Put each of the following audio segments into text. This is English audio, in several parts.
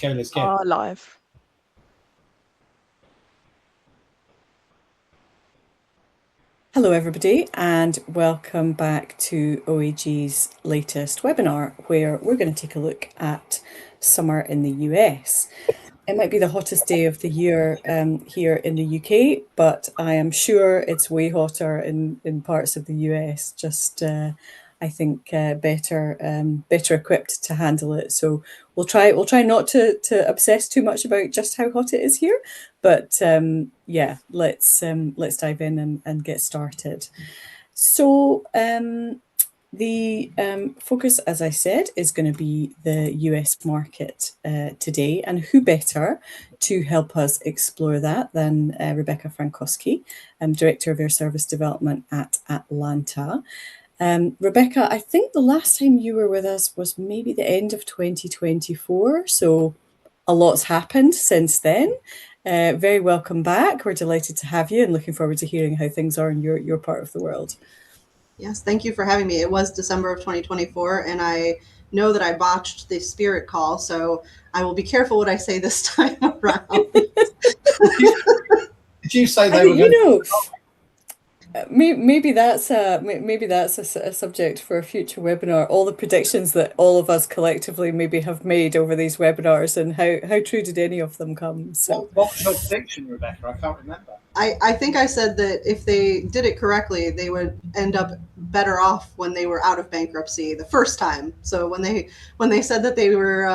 Let's go. Live. Hello everybody and welcome back to OAG's latest webinar where we're going to take a look at summer in the US. It might be the hottest day of the year here in the UK, but I am sure it's way hotter in parts of the US, just I think better equipped to handle it. So we'll try not to obsess too much about just how hot it is here, but yeah, let's dive in and get started. So the focus, as I said, is going to be the US market today, and who better to help us explore that than Rebecca Francosky, Director of Air Service Development at Atlanta. Rebecca, I think the last time you were with us was maybe the end of 2024, so a lot's happened since then. Very welcome back. We're delighted to have you and looking forward to hearing how things are in your part of the world. Yes, thank you for having me. It was December of 2024, and I know that I botched the Spirit call, so I will be careful what I say this time around. Did you say they were going to... Maybe that's a subject for a future webinar. All the predictions that all of us collectively maybe have made over these webinars, and how true did any of them come? So, what was your prediction, Rebecca? I can't remember. I think I said that if they did it correctly, they would end up better off when they were out of bankruptcy the first time. So when they said that they were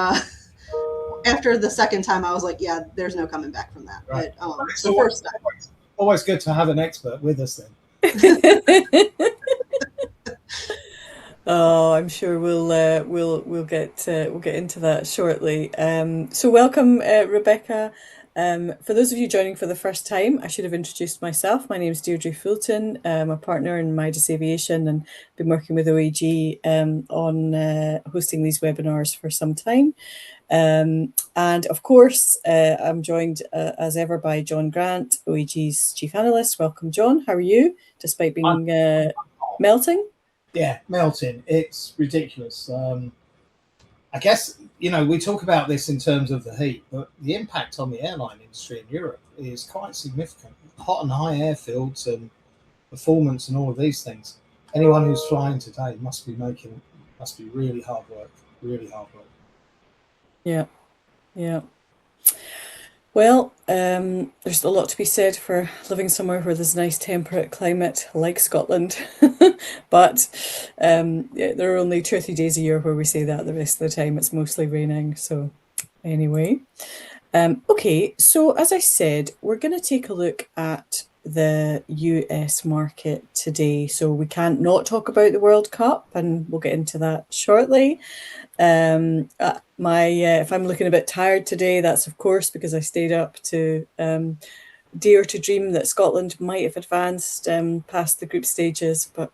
after the second time, I was like, yeah, there's no coming back from that. Right. But the first time, always good to have an expert with us then. Oh, I'm sure we'll get into that shortly. So welcome, Rebecca. For those of you joining for the first time, I should have introduced myself. My name is Deirdre Fulton. I'm a partner in Midas Aviation and been working with OAG on hosting these webinars for some time. And of course, I'm joined as ever by John Grant, OAG's Chief Analyst. Welcome, John. How are you, despite being melting? Yeah, melting. It's ridiculous. I guess, we talk about this in terms of the heat, but the impact on the airline industry in Europe is quite significant. Hot and high airfields and performance and all of these things. Anyone who's flying today must be really hard work, Yeah. Well, there's a lot to be said for living somewhere where there's a nice temperate climate like Scotland, but there are only 2 or 3 days a year where we say that. The rest of the time it's mostly raining. So anyway, okay, so as I said, we're going to take a look at the US market today. So we can't not talk about the World Cup, and we'll get into that shortly. If I'm looking a bit tired today, that's of course because I stayed up to dare to dream that Scotland might have advanced past the group stages, but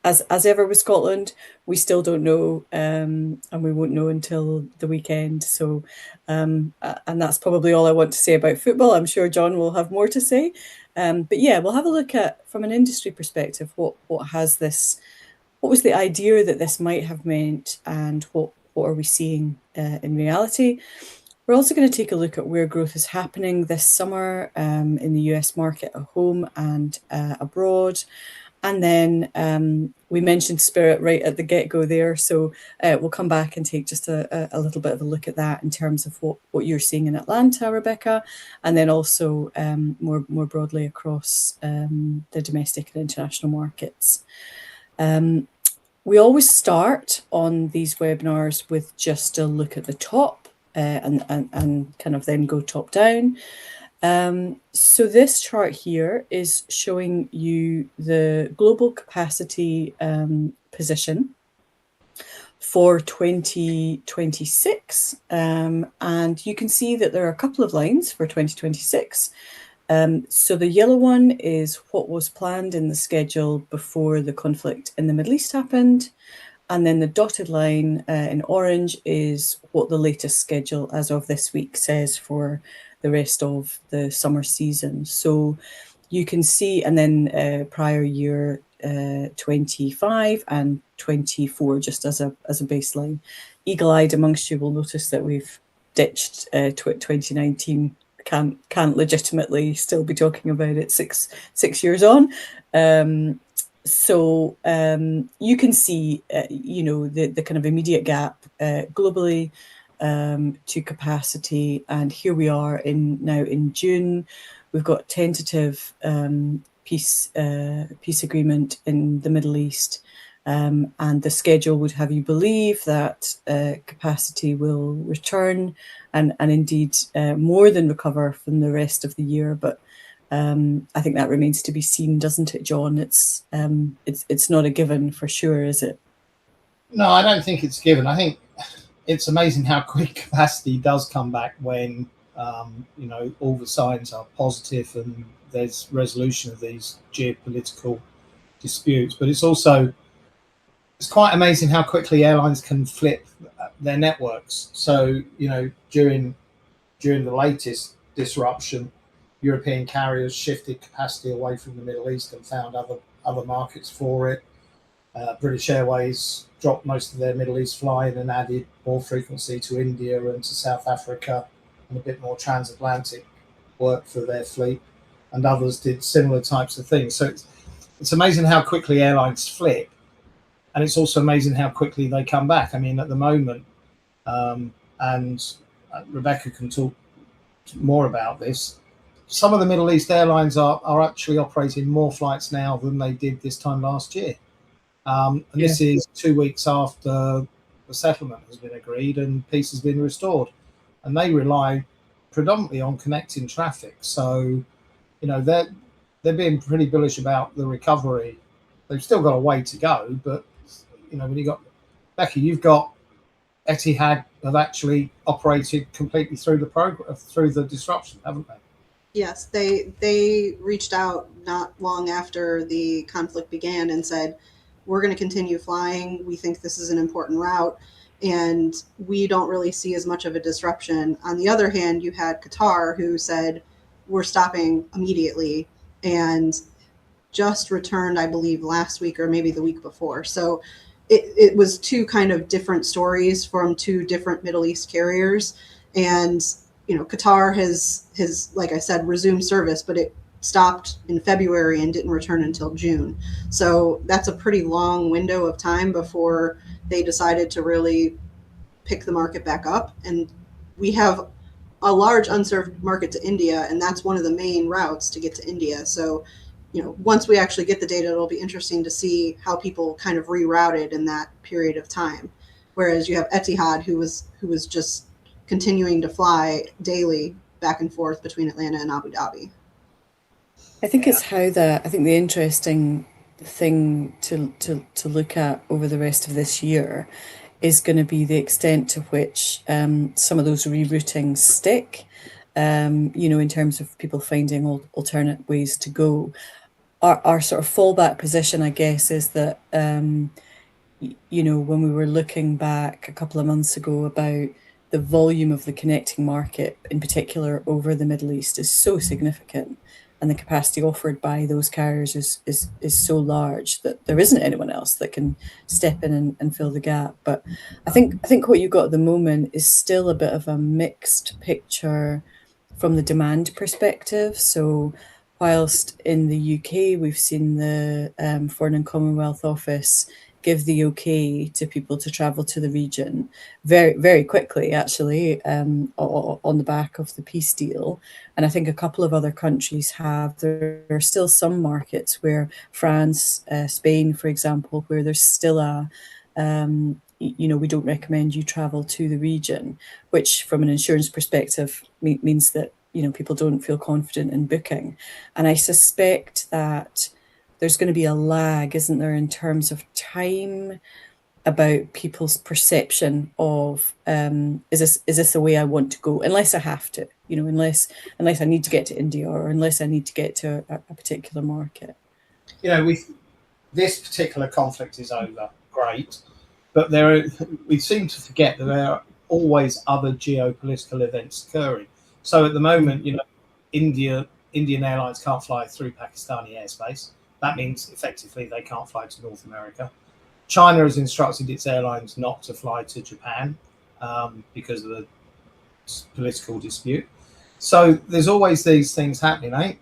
as ever with Scotland, we still don't know, and we won't know until the weekend. So, and that's probably all I want to say about football. I'm sure John will have more to say, but yeah, we'll have a look at, from an industry perspective, what was the idea that this might have meant, and what are we seeing in reality. We're also going to take a look at where growth is happening this summer in the US market at home and abroad. And then we mentioned Spirit right at the get-go there, so we'll come back and take just a little bit of a look at that in terms of what you're seeing in Atlanta, Rebecca, and then also more broadly across the domestic and international markets. We always start on these webinars with just a look at the top and kind of then go top down. So this chart here is showing you the global capacity position for 2026, and you can see that there are a couple of lines for 2026. So the yellow one is what was planned in the schedule before the conflict in the Middle East happened, and then the dotted line in orange is what the latest schedule as of this week says for the rest of the summer season. So you can see, and then prior year 25 and 24 just as a baseline. Eagle-eyed amongst you will notice that we've ditched 2019 can't legitimately still be talking about it 6 years on. So you can see, the kind of immediate gap globally to capacity, and here we are now in June. We've got tentative peace agreement in the Middle East, and the schedule would have you believe that capacity will return and indeed more than recover from the rest of the year. But I think that remains to be seen, doesn't it, John? It's not a given for sure, is it? No, I don't think it's given. I think it's amazing how quick capacity does come back when all the signs are positive and there's resolution of these geopolitical disputes. But it's quite amazing how quickly airlines can flip their networks. So during the latest disruption, European carriers shifted capacity away from the Middle East and found other markets for it. British Airways dropped most of their Middle East flying and added more frequency to India and to South Africa, and a bit more transatlantic work for their fleet. And others did similar types of things. So it's amazing how quickly airlines flip, and it's also amazing how quickly they come back. I mean, at the moment, and Rebecca can talk more about this, some of the Middle East airlines are actually operating more flights now than they did this time last year. And this is 2 weeks after the settlement has been agreed and peace has been restored. And they rely predominantly on connecting traffic. So, they're being pretty bullish about the recovery. They've still got a way to go, but when you got Becky, you've got Etihad have actually operated completely through the disruption, haven't they? Yes, they reached out not long after the conflict began and said, we're going to continue flying. We think this is an important route, and we don't really see as much of a disruption. On the other hand, you had Qatar, who said, we're stopping immediately, and just returned, I believe, last week or maybe the week before. So it was two kind of different stories from two different Middle East carriers. And, Qatar has, like I said, resumed service, but it stopped in February and didn't return until June. So that's a pretty long window of time before they decided to really pick the market back up. And we have a large unserved market to India, and that's one of the main routes to get to India. So, once we actually get the data, it'll be interesting to see how people kind of rerouted in that period of time. Whereas you have Etihad, who was just continuing to fly daily back and forth between Atlanta and Abu Dhabi. I think it's I think the interesting thing to look at over the rest of this year is going to be the extent to which some of those reroutings stick, in terms of people finding alternate ways to go. Our sort of fallback position, I guess, is that, when we were looking back a couple of months ago about the volume of the connecting market, in particular over the Middle East, is so significant, and the capacity offered by those carriers is so large that there isn't anyone else that can step in and fill the gap. But I think what you've got at the moment is still a bit of a mixed picture from the demand perspective. So whilst in the UK we've seen the Foreign and Commonwealth Office give the okay to people to travel to the region very, very quickly, actually, on the back of the peace deal. And I think a couple of other countries have. There are still some markets where France, Spain, for example, where there's still we don't recommend you travel to the region, which from an insurance perspective means that, people don't feel confident in booking. And I suspect that there's going to be a lag, isn't there, in terms of time about people's perception of is this the way I want to go, unless I have to, unless I need to get to India, or unless I need to get to a particular market. This particular conflict is over, great, but we seem to forget that there are always other geopolitical events occurring. So at the moment, Indian airlines can't fly through Pakistani airspace. That means effectively they can't fly to North America. China has instructed its airlines not to fly to Japan because of the political dispute. So there's always these things happening.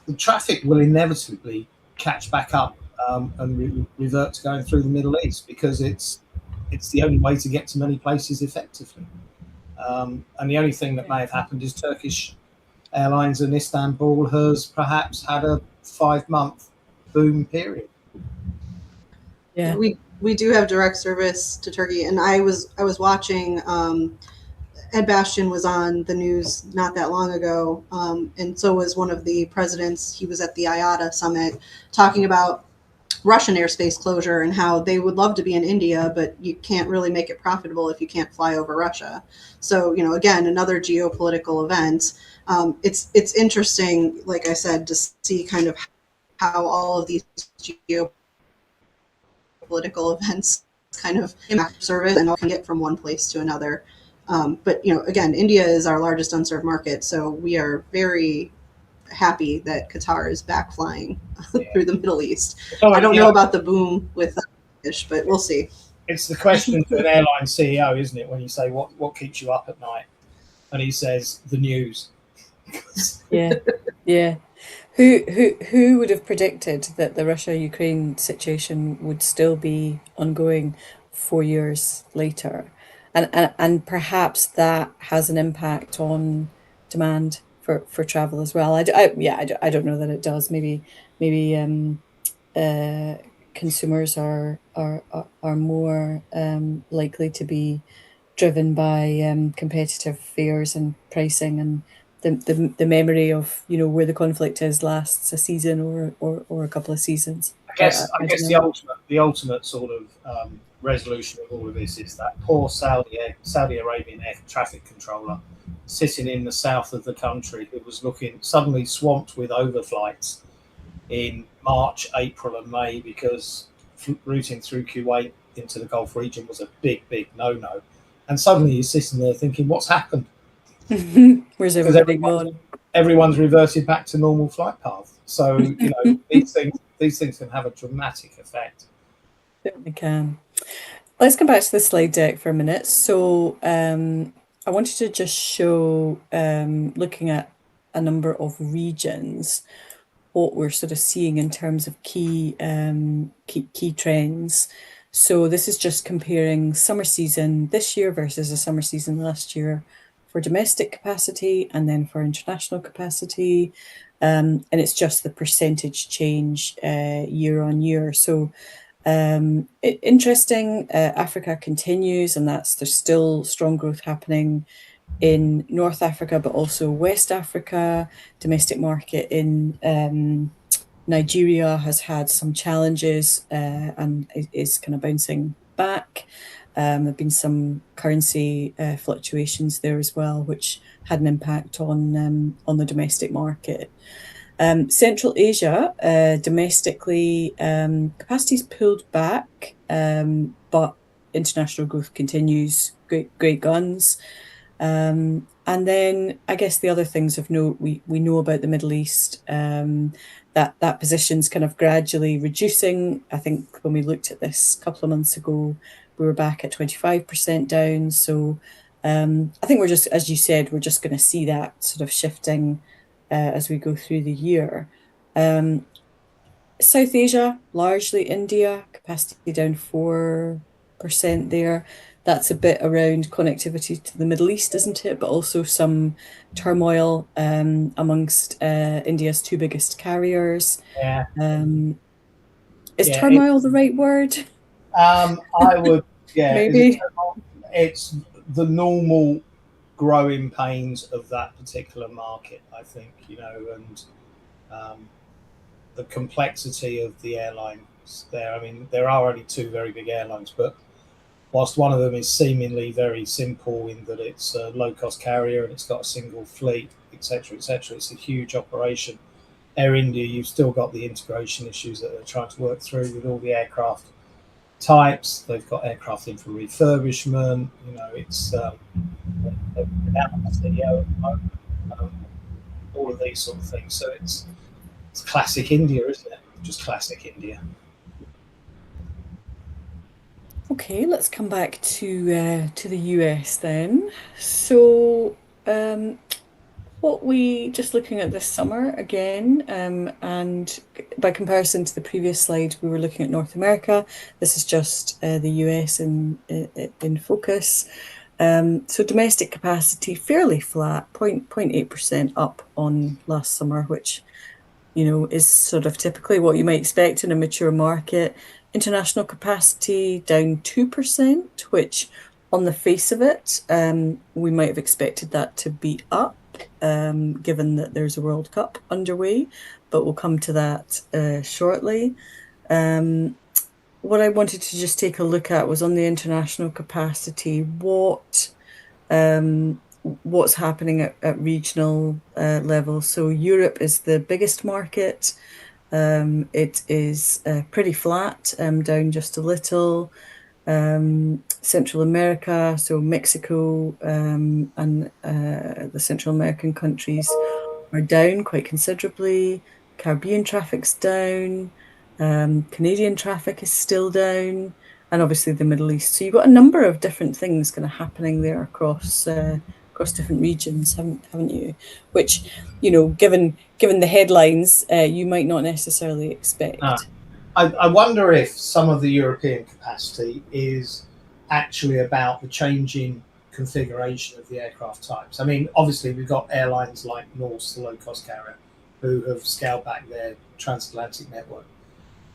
The traffic will inevitably catch back up and revert to going through the Middle East, because it's the only way to get to many places effectively. And the only thing that may have happened is Turkish Airlines in Istanbul has perhaps had a 5-month boom period. Yeah. We do have direct service to Turkey, and I was watching. Ed Bastian was on the news not that long ago, and so was one of the presidents. He was at the IATA summit talking about Russian airspace closure and how they would love to be in India, but you can't really make it profitable if you can't fly over Russia. So, again, another geopolitical event. It's interesting, like I said, to see kind of how all of these geopolitical events kind of impact service and can get from one place to another. But again, India is our largest unserved market, so we are very happy that Qatar is back flying through the Middle East. I don't know about the boom with fish, but we'll see. It's the question to an airline CEO, isn't it? When you say what keeps you up at night, and he says the news. Yeah. Who would have predicted that the Russia-Ukraine situation would still be ongoing 4 years later? And perhaps that has an impact on demand for travel as well. I don't know that it does. Maybe consumers are more likely to be driven by competitive fears and pricing, and the memory of where the conflict is lasts a season or a couple of seasons. I guess the ultimate sort of resolution of all of this is that poor Saudi Arabian air traffic controller sitting in the south of the country, who was looking suddenly swamped with overflights in March, April, and May, because routing through Kuwait into the Gulf region was a big no-no. And suddenly you're sitting there thinking, what's happened? Where's everybody gone? Everyone's reverted back to normal flight path. So these things can have a dramatic effect. Certainly can. Let's come back to the slide deck for a minute. So I wanted to just show, looking at a number of regions, what we're sort of seeing in terms of key trends. So this is just comparing summer season this year versus the summer season last year for domestic capacity and then for international capacity. And it's just the percentage change year on year. So interesting, Africa continues, and there's still strong growth happening in North Africa, but also West Africa. Domestic market in Nigeria has had some challenges and is kind of bouncing back. There have been some currency fluctuations there as well, which had an impact on the domestic market. Central Asia, domestically, capacity's pulled back, but international growth continues. Great guns. And then I guess the other things of note, we know about the Middle East, that position's kind of gradually reducing. I think when we looked at this a couple of months ago, we were back at 25% down. So I think we're just, as you said, we're just going to see that sort of shifting as we go through the year. South Asia, largely India, capacity down 4% there. That's a bit around connectivity to the Middle East, isn't it? But also some turmoil amongst India's two biggest carriers. Yeah. Is turmoil the right word? I would, yeah. Maybe. It's the normal growing pains of that particular market, I think, and the complexity of the airlines there. I mean, there are only two very big airlines, but whilst one of them is seemingly very simple in that it's a low-cost carrier and it's got a single fleet, etc., it's a huge operation. Air India, you've still got the integration issues that they're trying to work through with all the aircraft types. They've got aircraft in for refurbishment. It's all of these sort of things. So it's classic India, isn't it? Just classic India. Okay, let's come back to the US then. So, what we just looking at this summer again, and by comparison to the previous slide, we were looking at North America. This is just the US in focus. So domestic capacity fairly flat, 0.8% up on last summer, which is sort of typically what you might expect in a mature market. International capacity down 2%, which on the face of it, we might have expected that to be up, given that there's a World Cup underway, but we'll come to that shortly. What I wanted to just take a look at was on the international capacity, what's happening at regional level. So Europe is the biggest market. It is pretty flat, down just a little. Central America, so Mexico and the Central American countries are down quite considerably. Caribbean traffic's down. Canadian traffic is still down, and obviously the Middle East. So you've got a number of different things kind of happening there across different regions, haven't you? Which, given the headlines, you might not necessarily expect. I wonder if some of the European capacity is actually about the changing configuration of the aircraft types. I mean, obviously, we've got airlines like Norse, the low-cost carrier, who have scaled back their transatlantic network.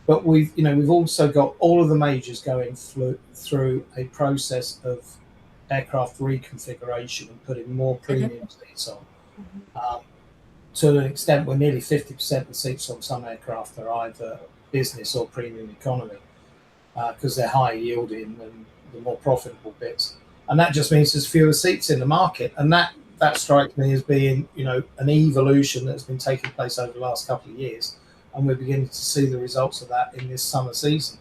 But we've also got all of the majors going through a process of aircraft reconfiguration and putting more premium seats on. To an extent where nearly 50% of the seats on some aircraft are either business or premium economy, because they're higher yielding and the more profitable bits. And that just means there's fewer seats in the market. And that strikes me as being, an evolution that's been taking place over the last couple of years. And we're beginning to see the results of that in this summer season.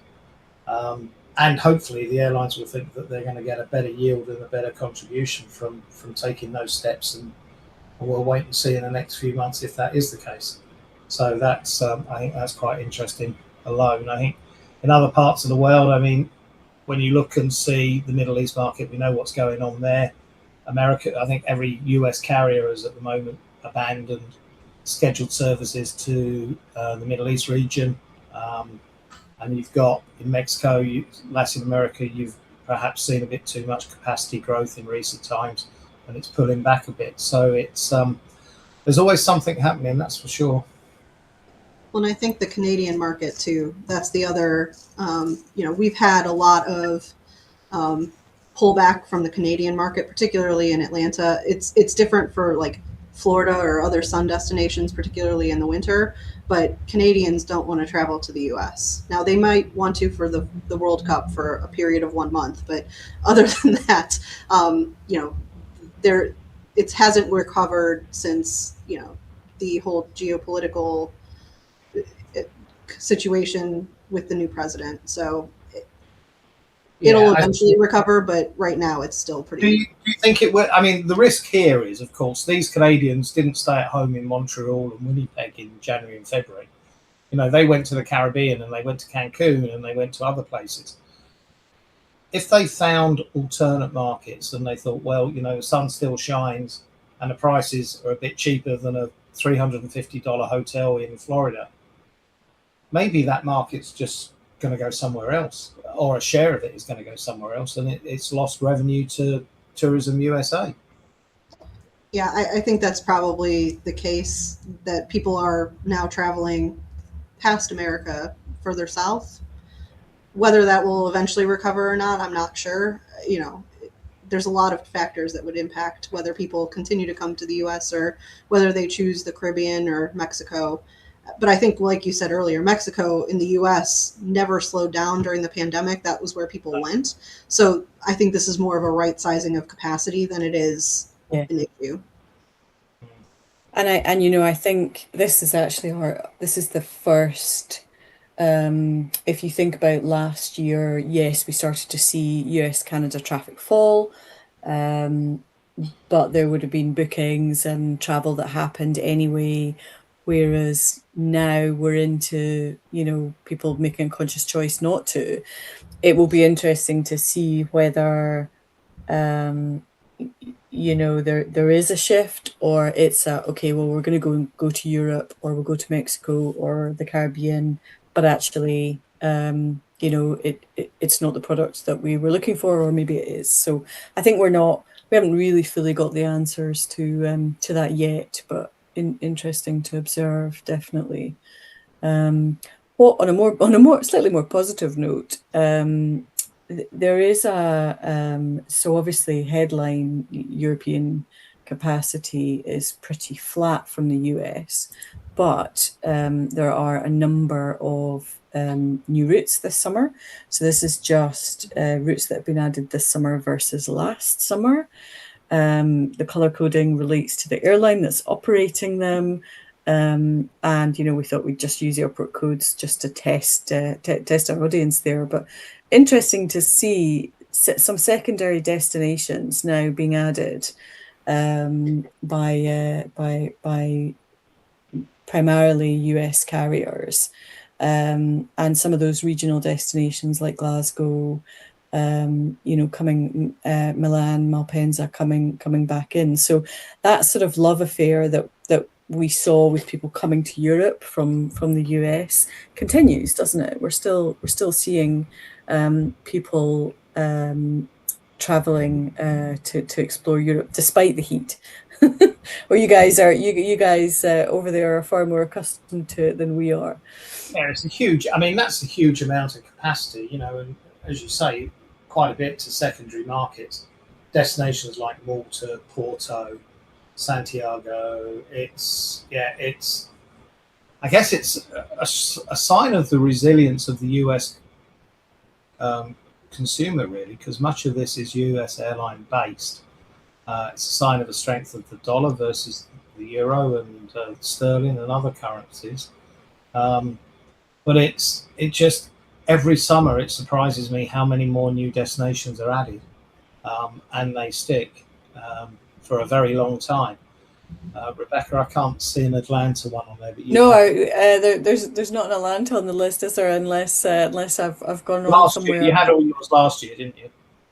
And hopefully the airlines will think that they're going to get a better yield and a better contribution from taking those steps. And we'll wait and see in the next few months if that is the case. So that's, I think that's quite interesting alone. I think in other parts of the world, I mean, when you look and see the Middle East market, we know what's going on there. America, I think every US carrier has at the moment abandoned scheduled services to the Middle East region. And you've got in Mexico, Latin America, you've perhaps seen a bit too much capacity growth in recent times, and it's pulling back a bit. So it's there's always something happening, that's for sure. Well, and I think the Canadian market too, that's the other, we've had a lot of pullback from the Canadian market, particularly in Atlanta. It's different for like Florida or other sun destinations, particularly in the winter, but Canadians don't want to travel to the US. Now they might want to for the World Cup for a period of 1 month, but other than that, it hasn't recovered since, the whole geopolitical situation with the new president. So it'll eventually recover, but right now it's still pretty. Do you think it will? I mean, the risk here is, of course, these Canadians didn't stay at home in Montreal and Winnipeg in January and February. They went to the Caribbean and they went to Cancun and they went to other places. If they found alternate markets and they thought, well, the sun still shines and the prices are a bit cheaper than a $350 hotel in Florida, maybe that market's just going to go somewhere else, or a share of it is going to go somewhere else, and it's lost revenue to Tourism USA. Yeah, I think that's probably the case, that people are now traveling past America further south. Whether that will eventually recover or not, I'm not sure. There's a lot of factors that would impact whether people continue to come to the US or whether they choose the Caribbean or Mexico. But I think, like you said earlier, Mexico in the US never slowed down during the pandemic. That was where people went. So I think this is more of a right sizing of capacity than it is an issue. And I think this is actually this is the first, if you think about last year, yes, we started to see US Canada traffic fall. But there would have been bookings and travel that happened anyway. Whereas now we're into, people making a conscious choice not to. it will be interesting to see whether there is a shift, or it's okay, well, we're going to go to Europe, or we'll go to Mexico or the Caribbean, but actually it's not the product that we were looking for, or maybe it is. So I think we haven't really fully got the answers to that yet, but interesting to observe, definitely. Well, on a more slightly more positive note, there is so obviously headline European capacity is pretty flat from the US, but there are a number of new routes this summer. So this is just routes that have been added this summer versus last summer. The color coding relates to the airline that's operating them. And we thought we'd just use airport codes just to test our audience there. But interesting to see some secondary destinations now being added by primarily US carriers, and some of those regional destinations like Glasgow, coming, Milan, Malpensa coming back in. So that sort of love affair that we saw with people coming to Europe from the US continues, doesn't it? We're still seeing people traveling to explore Europe despite the heat. Or you guys over there are far more accustomed to it than we are. Yeah, it's a huge. I mean, that's a huge amount of capacity, and as you say, quite a bit to secondary markets, destinations like Malta, Porto, Santiago. It's. I guess it's a sign of the resilience of the US consumer, really, because much of this is US airline based. It's a sign of the strength of the dollar versus the euro and sterling and other currencies. But it just every summer it surprises me how many more new destinations are added, and they stick for a very long time. Rebecca, I can't see an Atlanta one on there, but there's not an Atlanta on the list, is there? Unless I've gone wrong somewhere. You had all yours last year, didn't you?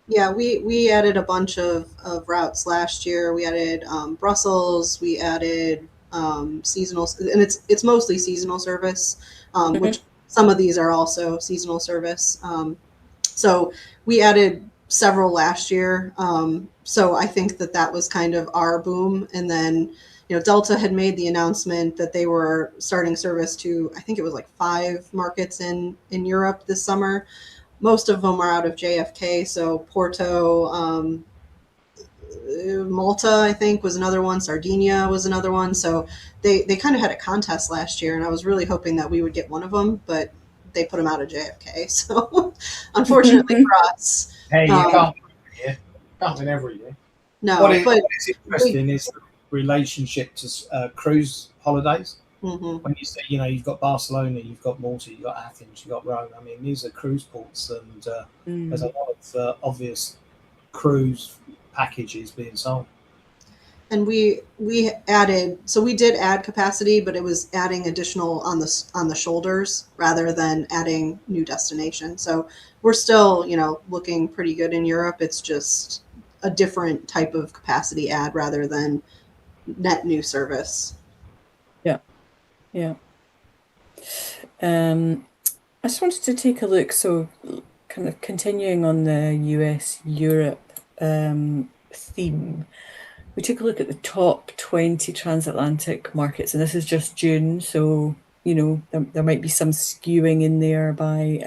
Yeah, we added a bunch of routes last year. We added Brussels. We added seasonal, and it's mostly seasonal service, which some of these are also seasonal service. So we added several last year. So I think that was kind of our boom. And then, Delta had made the announcement that they were starting service to, I think it was like 5 markets in Europe this summer. Most of them are out of JFK. So Porto, Malta, I think, was another one. Sardinia was another one. So they kind of had a contest last year, and I was really hoping that we would get one of them, but they put them out of JFK. So unfortunately for us. Hey, you can't win every year. Can't win every year. No, what is interesting is the relationship to cruise holidays. Mm-hmm. When you say, you've got Barcelona, you've got Malta, you've got Athens, you've got Rome. I mean, these are cruise ports, and there's a lot of obvious cruise packages being sold. And we added, so we did add capacity, but it was adding additional on the shoulders rather than adding new destination. So we're still, looking pretty good in Europe. It's just a different type of capacity add rather than net new service. Yeah. I just wanted to take a look. So kind of continuing on the US Europe theme, we took a look at the top 20 transatlantic markets, and this is just June. So, there might be some skewing in there by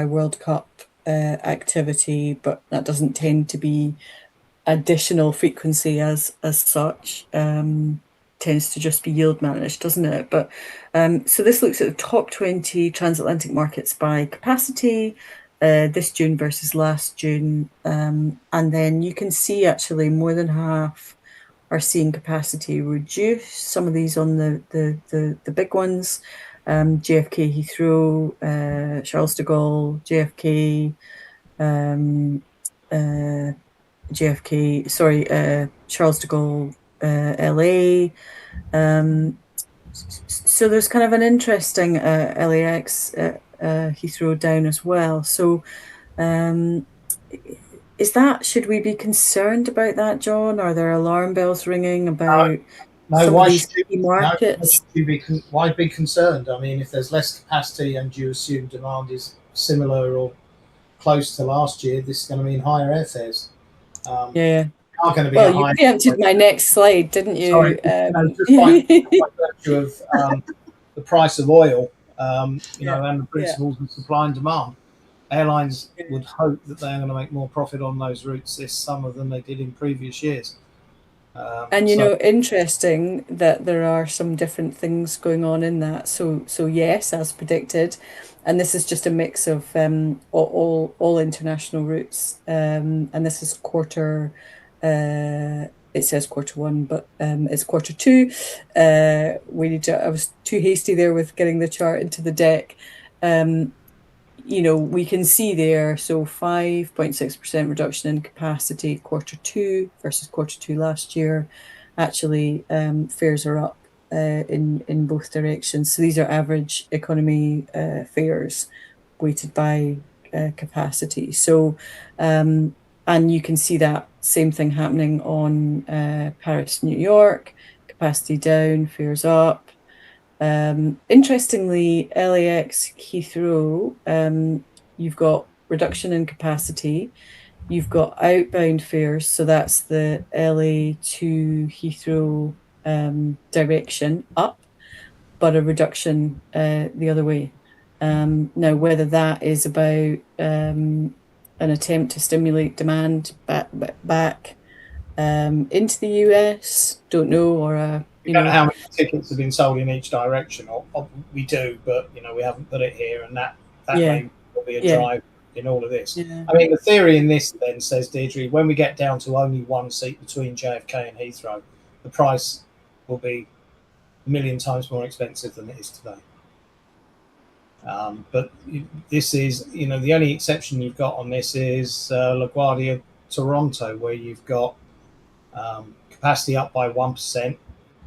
World Cup activity, but that doesn't tend to be additional frequency as such. Tends to just be yield managed, doesn't it? But so this looks at the top 20 transatlantic markets by capacity, this June versus last June, and then you can see actually more than half are seeing capacity reduce. Some of these on the big ones, JFK Heathrow, Charles de Gaulle, Charles de Gaulle, LA. So there's kind of an interesting LAX Heathrow down as well. So should we be concerned about that, John? Are there alarm bells ringing about No, some of why these should you, key no, markets? why be concerned? I mean, if there's less capacity and you assume demand is similar or close to last year, this is going to mean higher airfares. Yeah. Are going to be Well, a you higher. preempted my next slide, didn't Sorry, you? just by virtue of the price of oil, and the principles of supply and demand, airlines would hope that they're going to make more profit on those routes this summer than they did in previous years. And interesting that there are some different things going on in that. So yes, as predicted, and this is just a mix of all international routes. And this is quarter. It says quarter one, but it's quarter two. I was too hasty there with getting the chart into the deck. We can see there, so 5.6% reduction in capacity quarter two versus quarter two last year. Actually, fares are up in both directions. So these are average economy fares weighted by capacity. So, and you can see that same thing happening on Paris, New York, capacity down, fares up. Interestingly, LAX Heathrow, you've got reduction in capacity, you've got outbound fares, so that's the LA to Heathrow direction up, but a reduction the other way. Now, whether that is about an attempt to stimulate demand back into the US, don't know, or we don't know how many tickets have been sold in each direction, or we do, but we haven't put it here, and that may be a drive in all of this. I mean, the theory in this then says, Deirdre, when we get down to only one seat between JFK and Heathrow, the price will be a million times more expensive than it is today. But this is, the only exception you've got on this is LaGuardia Toronto, where you've got capacity up by 1%,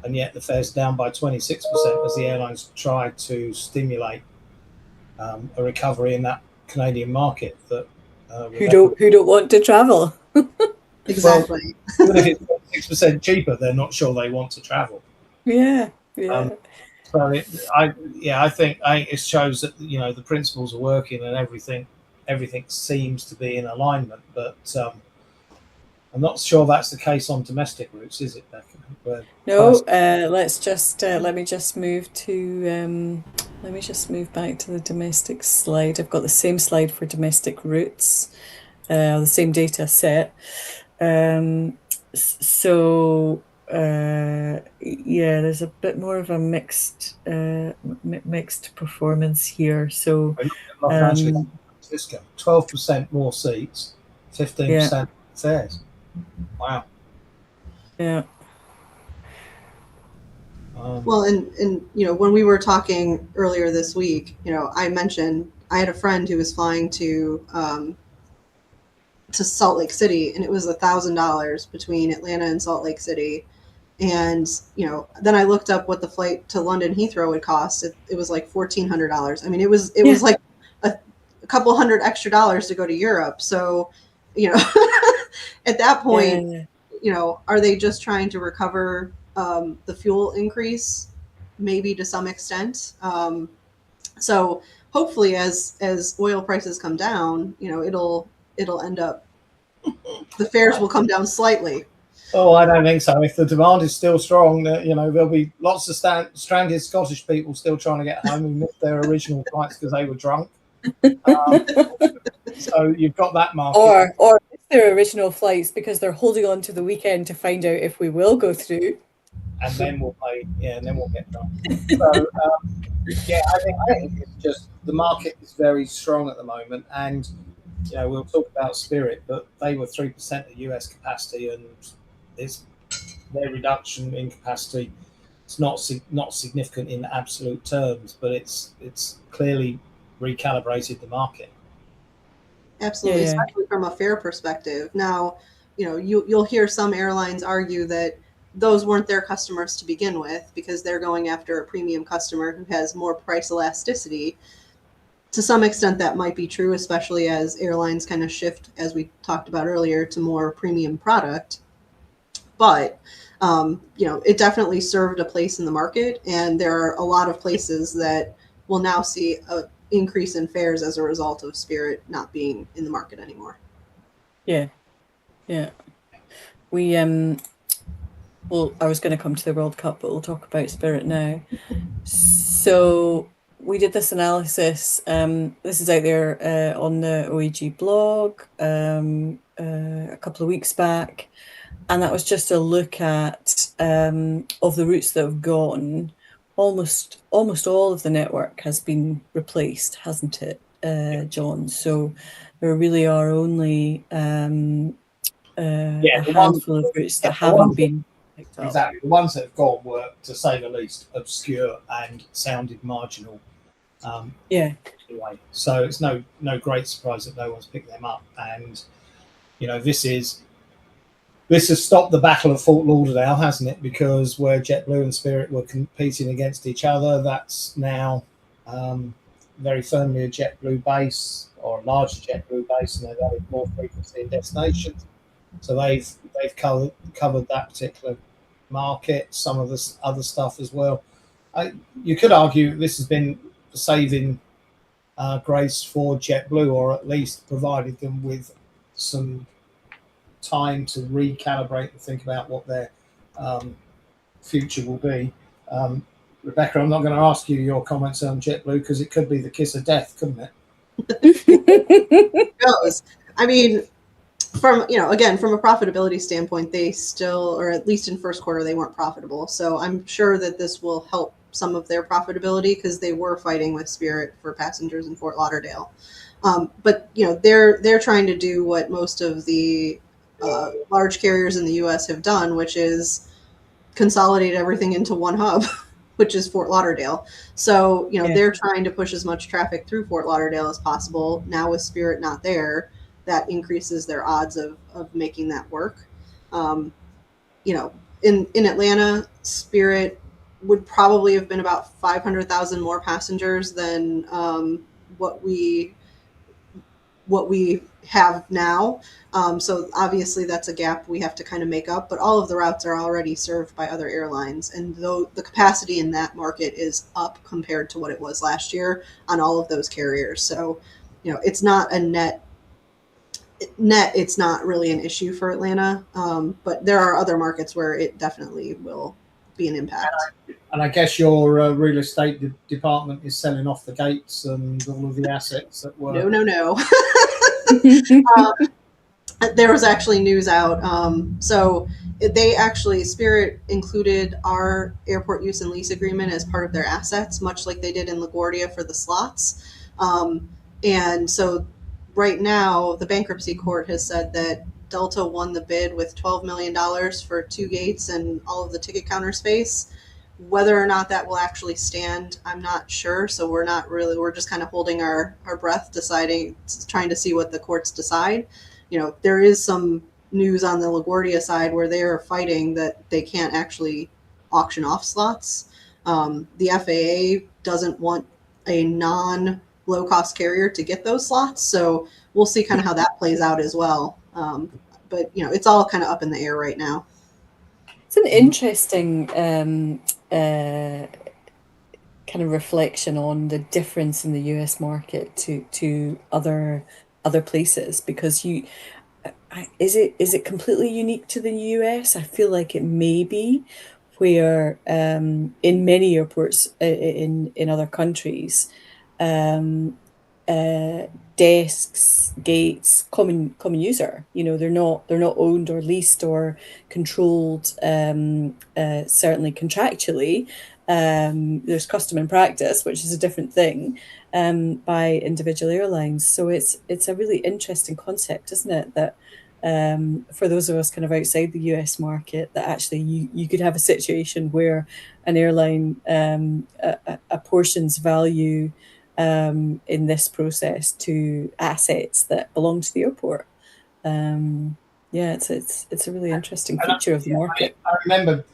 and yet the fare's down by 26% as the airlines try to stimulate a recovery in that Canadian market. That who don't want to travel. Exactly. Well, even if it's 6% cheaper, they're not sure they want to travel. Yeah. So I think it shows that the principles are working and everything seems to be in alignment, but I'm not sure that's the case on domestic routes, is it, Becca? No. Let me just move to let me just move back to the domestic slide. I've got the same slide for domestic routes, the same data set. So there's a bit more of a mixed performance here. So Los Angeles, 12% more seats, 15% fares. Wow. Yeah. Well, and when we were talking earlier this week, I mentioned I had a friend who was flying to Salt Lake City, and it was $1,000 between Atlanta and Salt Lake City. And then I looked up what the flight to London Heathrow would cost. It was like $1,400. I mean, it was like a couple $100 extra to go to Europe. So, at that point, are they just trying to recover the fuel increase, maybe to some extent? So hopefully, as oil prices come down, it'll end up, the fares will come down slightly. Oh, I don't think so. If the demand is still strong, there'll be lots of stranded Scottish people still trying to get home who missed their original flights because they were drunk. So you've got that market. Or their original flights because they're holding on to the weekend to find out if we will go through. And then we'll pay, and then we'll get drunk. So, I think it's just the market is very strong at the moment, and we'll talk about Spirit, but they were 3% of US capacity, and their reduction in capacity. It's not significant in absolute terms, but it's clearly recalibrated the market. Absolutely, especially from a fare perspective. Now, you'll hear some airlines argue that those weren't their customers to begin with because they're going after a premium customer who has more price elasticity. to some extent that might be true, especially as airlines kind of shift, as we talked about earlier, to more premium product. But it definitely served a place in the market, and there are a lot of places that will now see an increase in fares as a result of Spirit not being in the market anymore. Yeah. We well, I was going to come to the World Cup, but we'll talk about Spirit now. So we did this analysis. This is out there on the OAG blog a couple of weeks back, and that was just a look at of the routes that have gone. Almost all of the network has been replaced, hasn't it, John? So there really are only a handful of routes that haven't been picked up. Exactly. The ones that have gone were, to say the least, obscure and sounded marginal. Anyway. So it's no great surprise that no one's picked them up. And, this has stopped the Battle of Fort Lauderdale, hasn't it? Because where JetBlue and Spirit were competing against each other, that's now very firmly a JetBlue base, or a larger JetBlue base, and they've added more frequency in destinations. So they've covered that particular market, some of this other stuff as well. You could argue this has been a saving grace for JetBlue, or at least provided them with some time to recalibrate and think about what their future will be. Rebecca, I'm not going to ask you your comments on JetBlue because it could be the kiss of death, couldn't it? It goes. I mean, from a profitability standpoint, they still, or at least in first quarter, they weren't profitable. So I'm sure that this will help some of their profitability because they were fighting with Spirit for passengers in Fort Lauderdale. But they're trying to do what most of the large carriers in the U.S. have done, which is consolidate everything into one hub, which is Fort Lauderdale. So they're trying to push as much traffic through Fort Lauderdale as possible. Now with Spirit not there, that increases their odds of making that work. In Atlanta, Spirit would probably have been about 500,000 more passengers than what we have now. So obviously that's a gap we have to kind of make up, but all of the routes are already served by other airlines. And though the capacity in that market is up compared to what it was last year on all of those carriers. So, it's not a net, it's not really an issue for Atlanta. But there are other markets where it definitely will be an impact. And I guess your real estate department is selling off the gates and all of the assets that were... No. There was actually news out. So they actually, Spirit included our airport use and lease agreement as part of their assets, much like they did in LaGuardia for the slots. And so right now, the bankruptcy court has said that Delta won the bid with $12 million for 2 gates and all of the ticket counter space. Whether or not that will actually stand, I'm not sure. So we're just kind of holding our breath, trying to see what the courts decide. There is some news on the LaGuardia side where they're fighting that they can't actually auction off slots. The FAA doesn't want a non-low-cost carrier to get those slots. So we'll see kind of how that plays out as well. But, it's all kind of up in the air right now. It's an interesting kind of reflection on the difference in the US market to other places, because is it completely unique to the US? I feel like it may be, where in many airports in other countries, desks, gates, common user. They're not owned or leased or controlled. Certainly contractually, there's custom and practice, which is a different thing, by individual airlines. So it's a really interesting concept, isn't it? That for those of us kind of outside the US market, that actually you could have a situation where an airline apportions value in this process to assets that belong to the airport. It's a really interesting feature of the market. I remember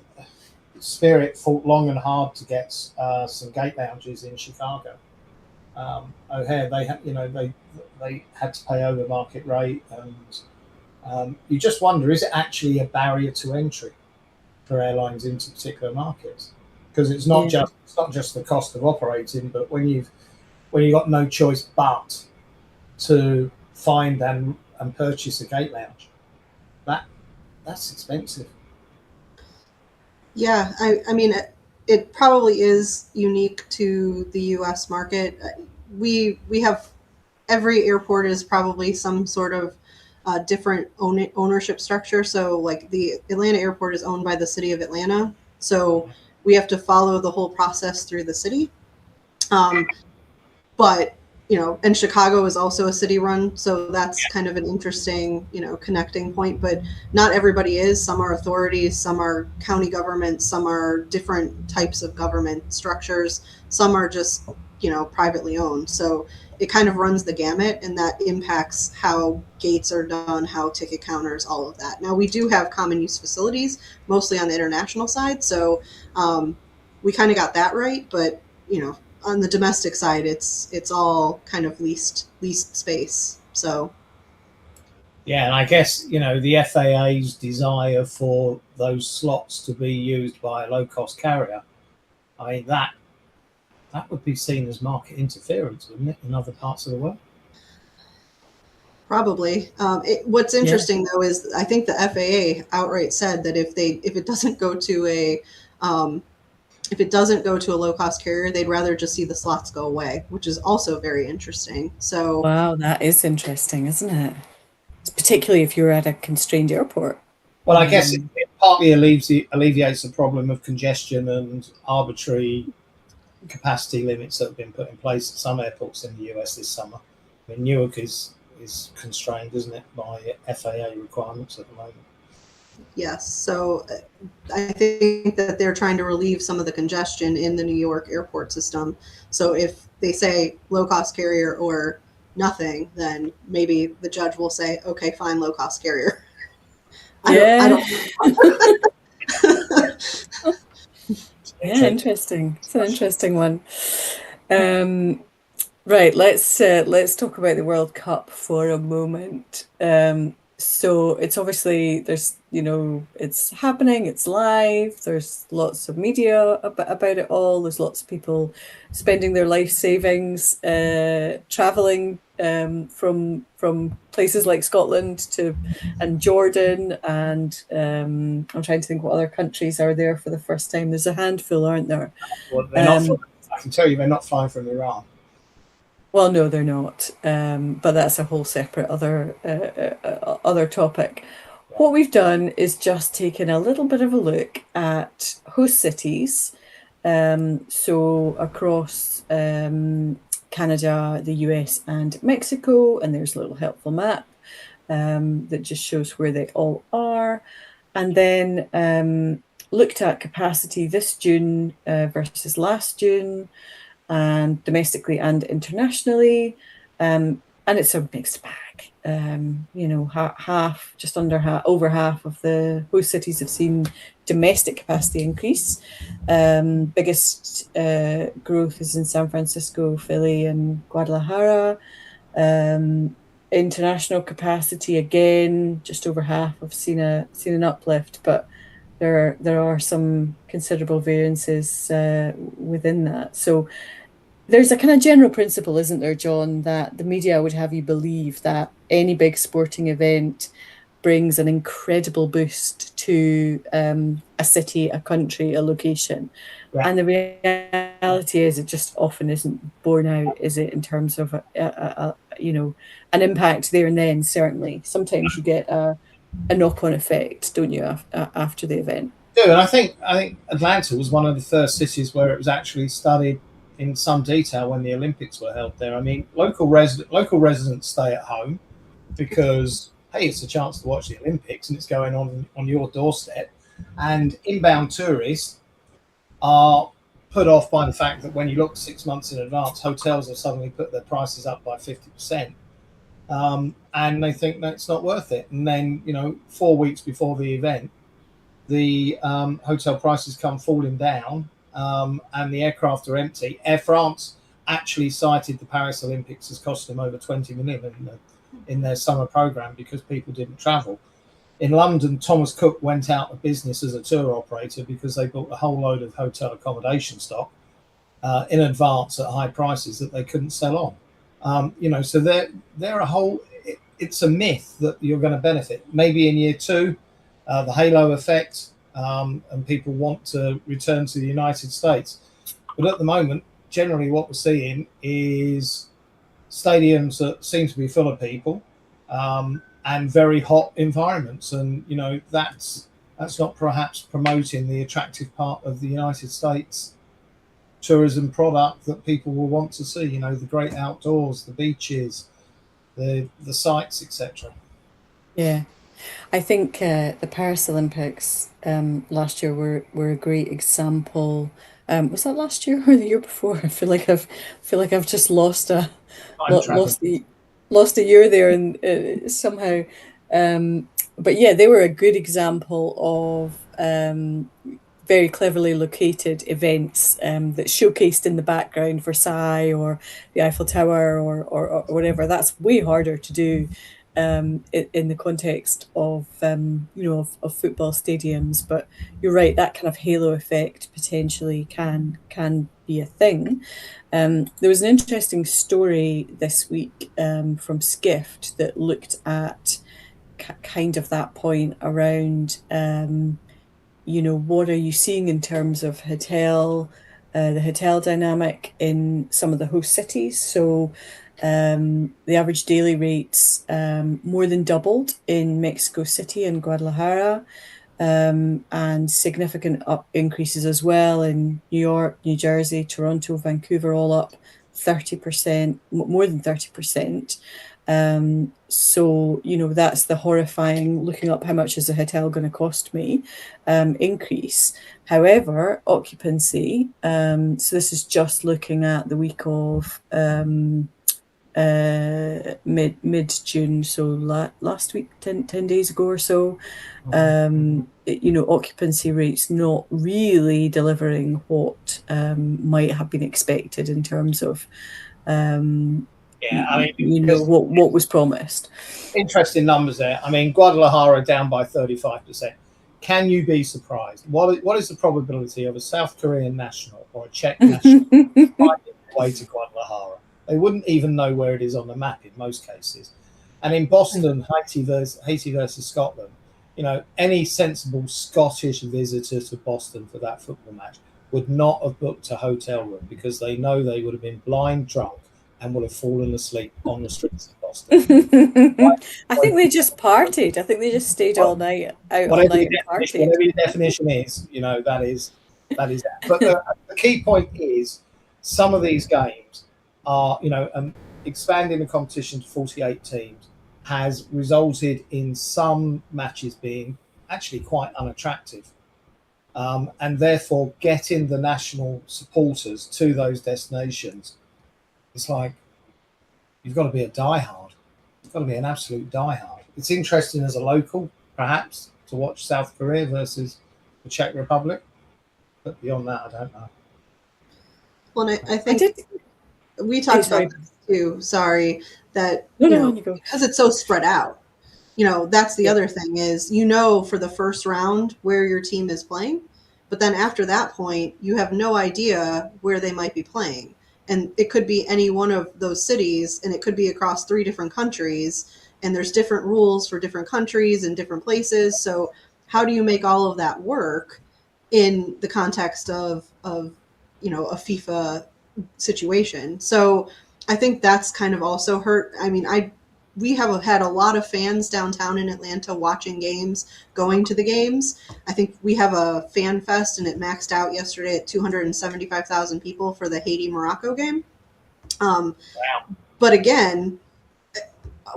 Spirit fought long and hard to get some gate lounges in Chicago. O'Hare, they had to pay over market rate, and you just wonder, is it actually a barrier to entry for airlines into particular markets? Because it's not just the cost of operating, but when you've got no choice but to find and purchase a gate lounge, that's expensive. Yeah, I mean, it probably is unique to the U.S. market. We have every airport is probably some sort of different ownership structure. So, like the Atlanta airport is owned by the city of Atlanta, so we have to follow the whole process through the city. But and Chicago is also a city run, so that's kind of an interesting connecting point. But not everybody is. Some are authorities, some are county governments, some are different types of government structures, some are just privately owned. So it kind of runs the gamut, and that impacts how gates are done, how ticket counters, all of that. Now we do have common use facilities, mostly on the international side, so we kind of got that right. But on the domestic side, it's all kind of leased space. So yeah, and I guess the FAA's desire for those slots to be used by a low cost carrier, I mean that would be seen as market interference, wouldn't it, in other parts of the world? Probably. What's interesting though is I think the FAA outright said that if it doesn't go to a low cost carrier, they'd rather just see the slots go away, which is also very interesting. So wow, that is interesting, isn't it? Particularly if you're at a constrained airport. Well, I guess it partly alleviates the problem of congestion and arbitrary capacity limits that have been put in place at some airports in the US this summer. I mean, Newark is constrained, isn't it, by FAA requirements at the moment? Yes. So I think that they're trying to relieve some of the congestion in the New York airport system. So if they say low cost carrier or nothing, then maybe the judge will say, okay, fine, low cost carrier. I don't Yeah, interesting. It's an interesting one. Right, let's talk about the World Cup for a moment. So it's obviously it's happening, it's live, there's lots of media about it all, there's lots of people spending their life savings traveling from places like Scotland and Jordan, and I'm trying to think what other countries are there for the first time. There's a handful, aren't there? Well, they're not I can tell you they're not flying from Iran. Well, no, they're not. But that's a whole separate other topic. What we've done is just taken a little bit of a look at host cities. So across Canada, the US, and Mexico, and there's a little helpful map that just shows where they all are. And then looked at capacity this June versus last June, and domestically and internationally, and it's a mixed bag. Over half of the host cities have seen domestic capacity increase. Biggest growth is in San Francisco, Philly, and Guadalajara. International capacity, again, just over half have seen an uplift, but there are some considerable variances within that. So there's a kind of general principle, isn't there, John, that the media would have you believe that any big sporting event brings an incredible boost to a city, a country, a location. Yeah. And the reality is it just often isn't borne out, is it, in terms of an impact there and then. Certainly sometimes you get a knock-on effect, don't you, after the event? Yeah, and I think Atlanta was one of the first cities where it was actually studied in some detail when the Olympics were held there. I mean, local residents stay at home because, hey, it's a chance to watch the Olympics and it's going on your doorstep. And inbound tourists are put off by the fact that when you look 6 months in advance, hotels have suddenly put their prices up by 50%. And they think that it's not worth it. And then, 4 weeks before the event, the hotel prices come falling down, and the aircraft are empty. Air France actually cited the Paris Olympics as costing them over 20 million in their summer program because people didn't travel. In London, Thomas Cook went out of business as a tour operator because they bought a whole load of hotel accommodation stock in advance at high prices that they couldn't sell on. So they're a whole. It's a myth that you're going to benefit. Maybe in year two, the halo effect, and people want to return to the United States. But at the moment, generally what we're seeing is stadiums that seem to be full of people, and very hot environments. And, that's not perhaps promoting the attractive part of the United States tourism product that people will want to see, the great outdoors, the beaches, the sights, etc. Yeah. I think the Paris Olympics last year were a great example. Was that last year or the year before? I feel like I've just I'm lo- traveling. lost the lost a year there, and somehow. But yeah, they were a good example of very cleverly located events that showcased in the background Versailles or the Eiffel Tower or whatever. That's way harder to do in the context of of football stadiums. But you're right, that kind of halo effect potentially can be a thing. There was an interesting story this week from Skift that looked at kind of that point around what are you seeing in terms of the hotel dynamic in some of the host cities. So the average daily rates more than doubled in Mexico City and Guadalajara, and significant up increases as well in New York, New Jersey, Toronto, Vancouver, all up 30%, more than 30%. So, that's the horrifying looking up how much is a hotel going to cost me increase. However, occupancy, so this is just looking at the week of mid June, so last week, 10 days ago or so. Occupancy rates not really delivering what might have been expected in terms of Yeah, I mean, because what was promised. interesting numbers there. I mean, Guadalajara down by 35%. Can you be surprised? What is the probability of a South Korean national or a Czech national finding their way to Guadalajara? They wouldn't even know where it is on the map in most cases. And in Boston, Haiti versus Scotland, any sensible Scottish visitor to Boston for that football match would not have booked a hotel room because they know they would have been blind drunk and would have fallen asleep on the streets of Boston. I think they just partied. I think they just stayed all night out all night and partied. Whatever your definition is, that is that. But the key point is some of these games are, expanding the competition to 48 teams has resulted in some matches being actually quite unattractive. And therefore getting the national supporters to those destinations, it's like you've got to be a diehard. You've got to be an absolute diehard. It's interesting as a local, perhaps, to watch South Korea versus the Czech Republic. But beyond that, I don't know. Well, I think we talked about this too. Sorry, that because it's so spread out. That's the other thing is, for the first round where your team is playing, but then after that point, you have no idea where they might be playing. And it could be any one of those cities, and it could be across 3 different countries, and there's different rules for different countries and different places. So how do you make all of that work in the context of a FIFA situation? So I think that's kind of also hurt. I mean, we have had a lot of fans downtown in Atlanta watching games, going to the games. I think we have a fan fest, and it maxed out yesterday at 275,000 people for the Haiti-Morocco game. Wow. But again,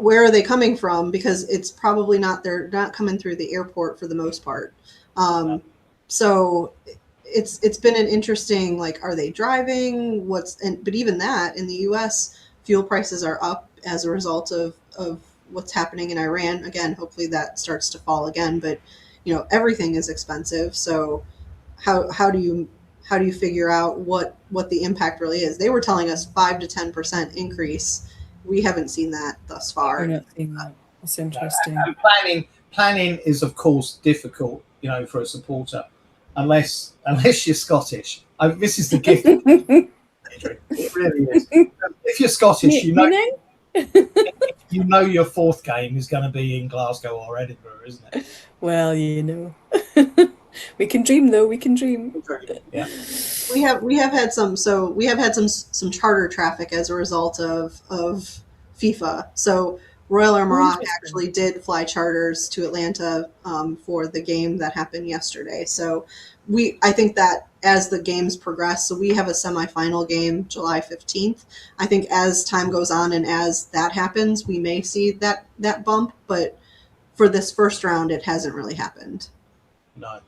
where are they coming from? Because it's probably they're not coming through the airport for the most part. So it's been an interesting, are they driving? But even that, in the US, fuel prices are up as a result of what's happening in Iran. Again, hopefully that starts to fall again, but everything is expensive. So how do you how do you figure out what the impact really is? They were telling us 5 to 10% increase. We haven't seen that thus far. We're not seeing that. That's interesting. And planning is of course difficult, for a supporter, unless you're Scottish. This is the gift. It really is. If you're Scottish, you know your fourth game is going to be in Glasgow or Edinburgh, isn't it? Well, we can dream, though. We can dream. Yeah. We have had some charter traffic as a result of FIFA. So Royal Air Maroc actually did fly charters to Atlanta for the game that happened yesterday. So I think that as the games progress, so we have a semifinal game July 15th. I think as time goes on and as that happens, we may see that bump. But for this first round, it hasn't really happened. No.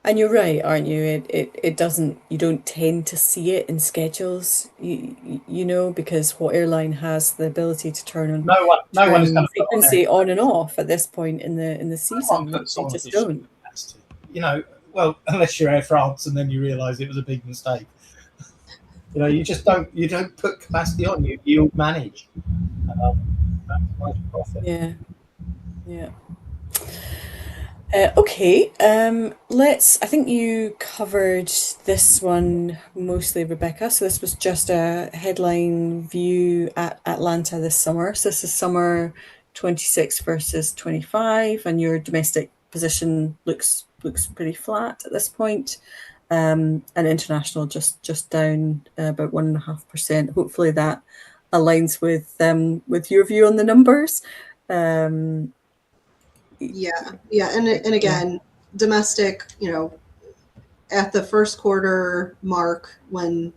And you're right, aren't you? It doesn't. You don't tend to see it in schedules, because what airline has the ability to turn on no one is going to frequency on and off at this point in the season. They just don't. Well, unless you're Air France, and then you realise it was a big mistake. You just don't. You don't put capacity on. You manage. Yeah. Okay, I think you covered this one mostly, Rebecca. So this was just a headline view at Atlanta this summer. So this is summer 26 versus 25, and your domestic position looks pretty flat at this point. And international just down about 1.5%. Hopefully that aligns with your view on the numbers. Yeah, and again, domestic, at the first quarter mark when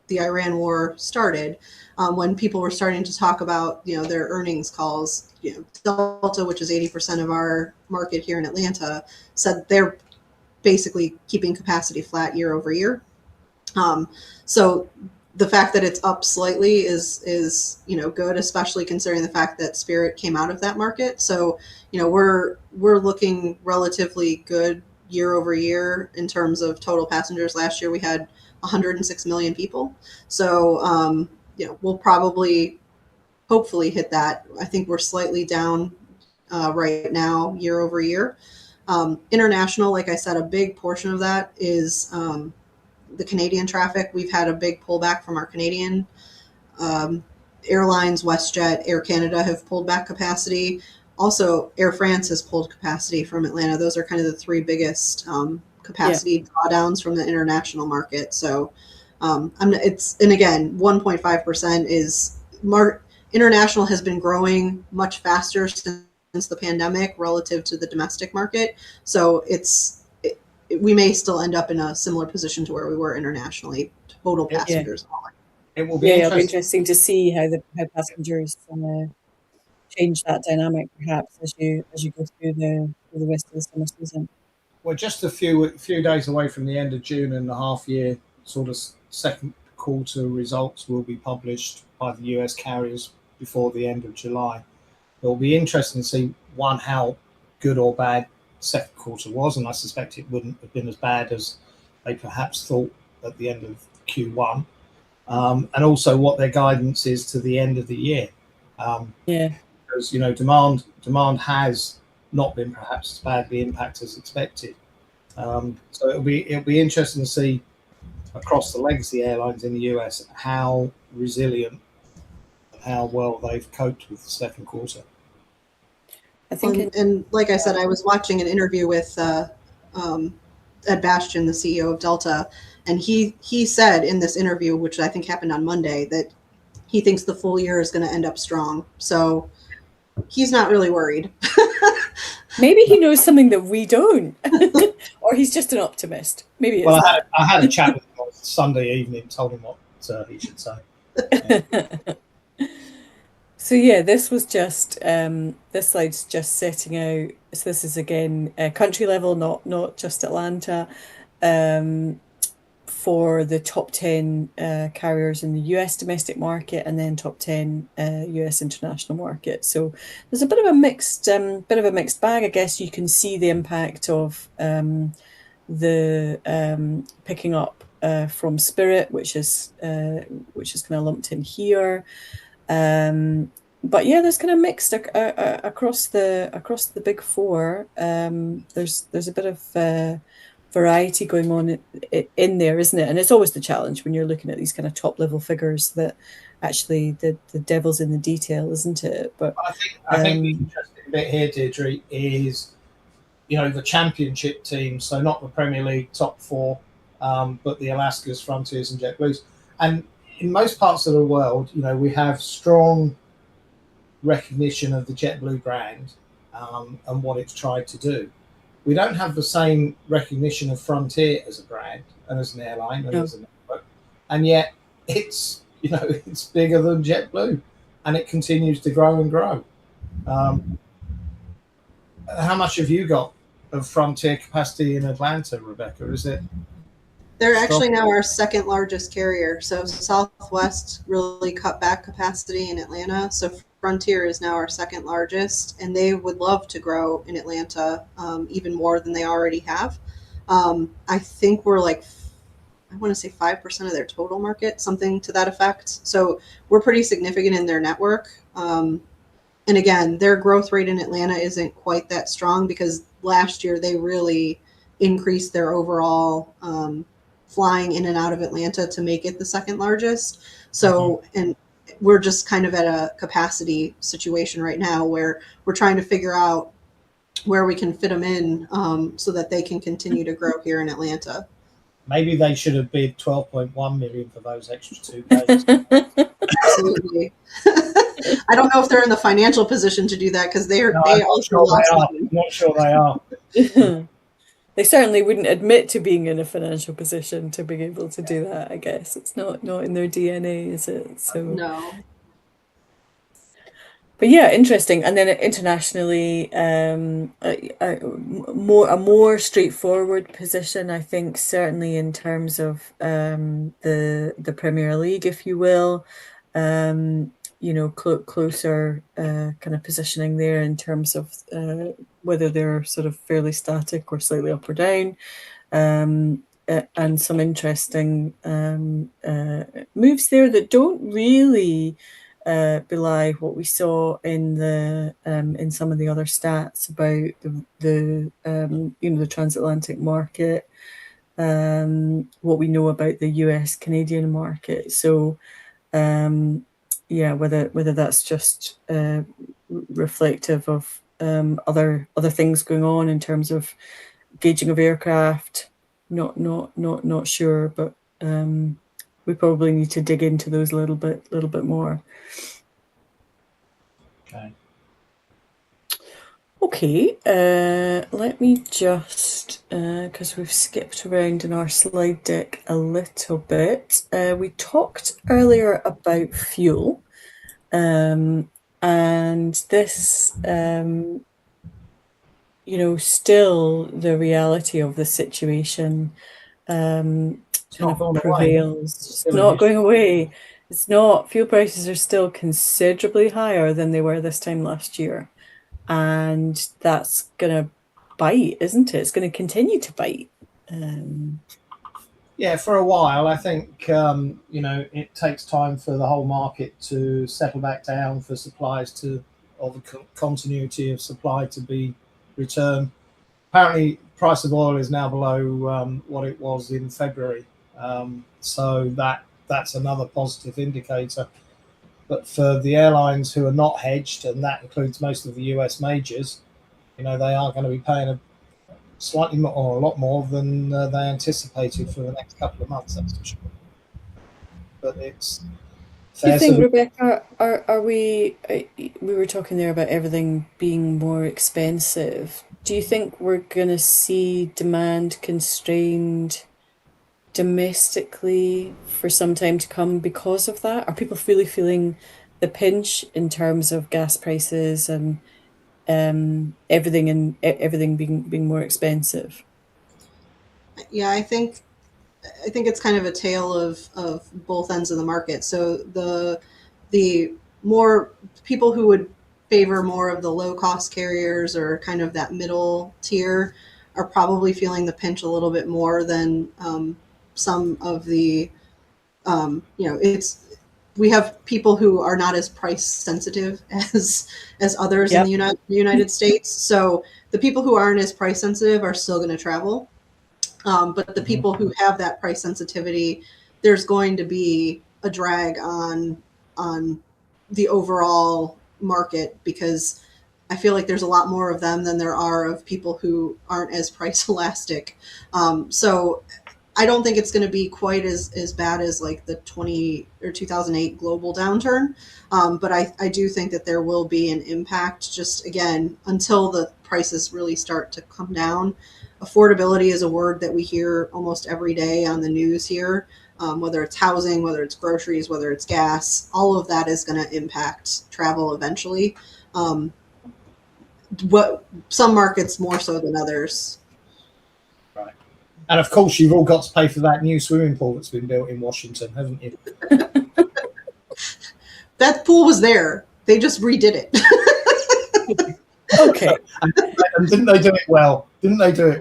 the Iran war started, when people were starting to talk about, their earnings calls, Delta, which is 80% of our market here in Atlanta, said they're basically keeping capacity flat year over year. So the fact that it's up slightly is good, especially considering the fact that Spirit came out of that market. So we're looking relatively good year over year in terms of total passengers. Last year we had 106 million people. So we'll probably hopefully hit that. I think we're slightly down right now year over year. International, like I said, a big portion of that is the Canadian traffic. We've had a big pullback from our Canadian airlines. WestJet, Air Canada have pulled back capacity. Also, Air France has pulled capacity from Atlanta. Those are kind of the three biggest capacity drawdowns from the international market. So and again, 1.5% is international has been growing much faster since the pandemic relative to the domestic market. So we may still end up in a similar position to where we were internationally, total passengers. It will be interesting to see how passengers change that dynamic, perhaps as you go through the rest of the summer season. We're just a few days away from the end of June, and the half year sort of second quarter results will be published by the US carriers before the end of July. It will be interesting to see how good or bad second quarter was, and I suspect it wouldn't have been as bad as they perhaps thought at the end of Q1, and also what their guidance is to the end of the year. Because demand has not been perhaps as badly impacted as expected. So it'll be interesting to see across the legacy airlines in the US how resilient, how well they've coped with the second quarter. I think, and like I said, I was watching an interview with Ed Bastian, the CEO of Delta, and he said in this interview, which I think happened on Monday, that he thinks the full year is going to end up strong. So he's not really worried. Maybe he knows something that we don't, or he's just an optimist. Maybe it's I had a chat with him on Sunday evening, told him what he should say. Yeah. So this was just this slide's just setting out. So this is again country level, not just Atlanta, for the top 10 carriers in the US domestic market, and then top 10 US international market. So there's a bit of a mixed bag. I guess you can see the impact of the picking up from Spirit, which is kind of lumped in here. But yeah, there's kind of mixed across the big four. There's a bit of variety going on in there, isn't it? And it's always the challenge when you're looking at these kind of top level figures that actually the devil's in the detail, isn't it? But I think the interesting bit here, Deirdre, is the championship teams, so not the Premier League top four, but the Alaskas, Frontiers, and JetBlues. And in most parts of the world, we have strong recognition of the JetBlue brand and what it's tried to do. We don't have the same recognition of Frontier as a brand and as an airline and as a network, and yet it's it's bigger than JetBlue, and it continues to grow and grow. How much have you got of Frontier capacity in Atlanta, Rebecca? Is it? They're actually now our second largest carrier. So Southwest really cut back capacity in Atlanta. So Frontier is now our second largest, and they would love to grow in Atlanta even more than they already have. I think we're like, I want to say 5% of their total market, something to that effect. So we're pretty significant in their network. And again, their growth rate in Atlanta isn't quite that strong because last year they really increased their overall flying in and out of Atlanta to make it the second largest. So, and we're just kind of at a capacity situation right now where we're trying to figure out where we can fit them in so that they can continue to grow here in Atlanta. Maybe they should have bid 12.1 million for those extra 2 days. Absolutely. I don't know if they're in the financial position to do that because they also lost money. I'm not sure they are. They certainly wouldn't admit to being in a financial position to be able to do that, I guess. It's not in their DNA, is it? So no. But yeah, interesting. And then internationally, a more straightforward position, I think, certainly in terms of the Premier League, if you will. Closer kind of positioning there in terms of whether they're sort of fairly static or slightly up or down, and some interesting moves there that don't really belie what we saw in some of the other stats about the transatlantic market, what we know about the US Canadian market. So whether that's just reflective of other things going on in terms of gauging of aircraft, not sure, but we probably need to dig into those a little bit more. Okay, let me just, because we've skipped around in our slide deck a little bit. We talked earlier about fuel, and this, still the reality of the situation kind of prevails. It's not going away. It's not. Fuel prices are still considerably higher than they were this time last year. And that's going to bite, isn't it? It's going to continue to bite. Yeah, for a while. I think, it takes time for the whole market to settle back down, for supplies or the continuity of supply to be returned. Apparently, price of oil is now below what it was in February. So that's another positive indicator. But for the airlines who are not hedged, and that includes most of the US majors, they are going to be paying slightly more, or a lot more than they anticipated for the next couple of months, that's for sure. But it's... Do you think, Rebecca, are we were talking there about everything being more expensive. Do you think we're going to see demand constrained domestically for some time to come because of that? Are people really feeling the pinch in terms of gas prices and everything being more expensive? Yeah, I think it's kind of a tale of both ends of the market. So the more people who would favor more of the low cost carriers or kind of that middle tier are probably feeling the pinch a little bit more than some of the, we have people who are not as price sensitive as others in the United States. So the people who aren't as price sensitive are still going to travel. But the people who have that price sensitivity, there's going to be a drag on the overall market, because I feel like there's a lot more of them than there are of people who aren't as price elastic. So I don't think it's going to be quite as bad as like the 2008 global downturn. But I do think that there will be an impact, just again, until the prices really start to come down. Affordability is a word that we hear almost every day on the news here, whether it's housing, whether it's groceries, whether it's gas, all of that is going to impact travel eventually. What some markets more so than others. Right. And of course, you've all got to pay for that new swimming pool that's been built in Washington, haven't you? That pool was there. They just redid it. Okay. And didn't they do it well? Back to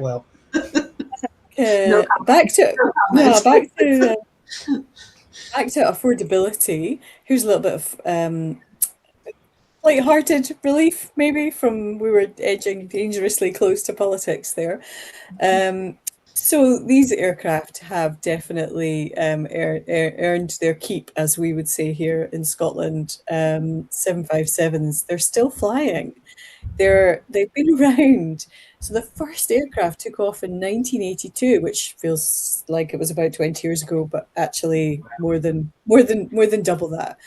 affordability. Here's a little bit of light-hearted relief, maybe, from we were edging dangerously close to politics there. So these aircraft have definitely earned their keep, as we would say here in Scotland. 757s, they're still flying. They've been around. So the first aircraft took off in 1982, which feels like it was about 20 years ago, but actually more than double that.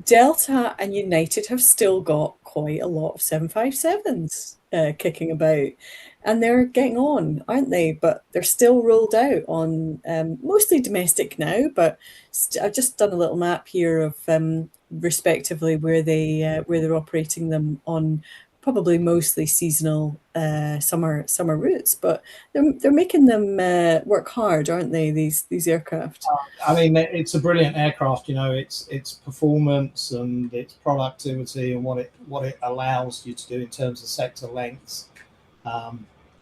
Delta and United have still got quite a lot of 757s kicking about, and they're getting on, aren't they? But they're still rolled out on mostly domestic now. But I've just done a little map here of respectively where they're operating them on. Probably mostly seasonal summer routes, but they're making them work hard, aren't they? These aircraft. I mean, it's a brilliant aircraft. You know, its performance and its productivity and what it allows you to do in terms of sector lengths